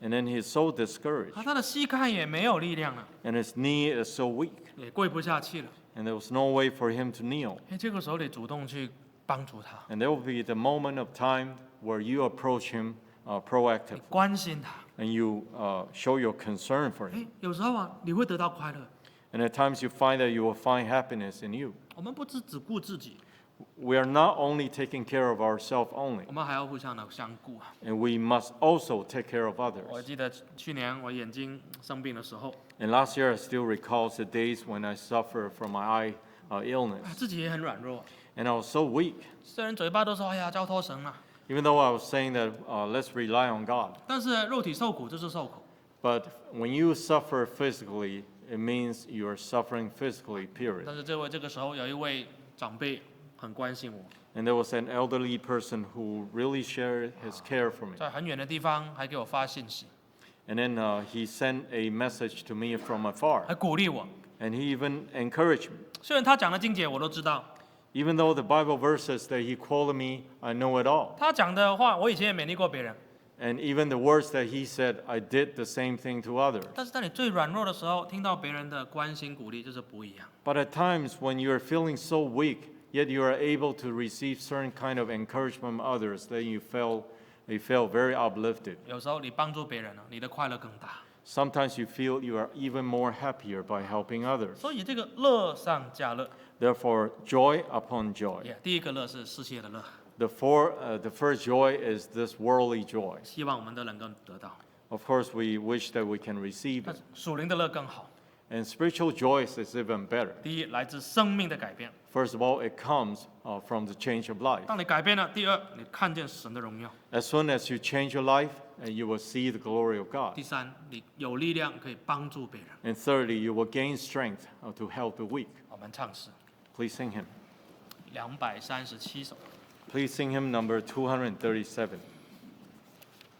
and then he's so discouraged, 他的膝盖也没有力量了， and his knee is so weak, 也跪不下去了。 and there was no way for him to kneel. 这个时候你主动去帮助他， And there will be the moment of time where you approach him 你 proactively, 关心他。 and you show your concern for him. 有时候啊，你会得到快乐。 And at times you find that you will find happiness in you. 我们不只顾自己， We are not only taking care of ourselves only, 我们还要互相的相顾啊。 and we must also take care of 我 others. 记得去年我眼睛生病的时候， And last year I still recall the days when I suffered from my eye illness, 自己也很软弱。 and I was so weak. 虽然嘴巴都说哎呀交托神啊， Even though I was saying that let's rely on God, 但是肉体受苦就是受苦。 but when you suffer physically, it means you are suffering physically, period. 但是这个时候有一位长辈很关心我， And there was an elderly person who really shared his care for me. 在很远的地方还给我发信息， And then he sent a message to me from afar. 还鼓励我。 And he even encouraged me. 虽然他讲的经节我都知道， Even though the Bible verses that he quoted me, I know it all. 他讲的话我以前也勉励过别人， And even the words that he said, I did the same thing to others. 但是在你最软弱的时候，听到别人的关心鼓励，就是不一样。 But at times when you're feeling so weak, yet you are able to receive certain kind of encouragement from others, then you feel very uplifted. 有时候你帮助别人了，你的快乐更大。 Sometimes you feel you are even more happier by helping others. 所以这个乐上加乐， Therefore, joy upon joy. 第一个乐是世界的乐， The first joy is this worldly joy. 希望我们都能够得到。 Of course, we wish that we can receive 但 it. 是属灵的乐更好。 And spiritual joy is even better. 第一，来自生命的改变。 First of all, it comes from the change of life. 当你改变了，第二，你看见神的荣耀。 As soon as you change your life, you will see the glory of God. 第三，你有力量可以帮助别人。 And thirdly, you will gain strength to help the weak. 我们唱诗Please sing him. 237首。 Please sing him number 237.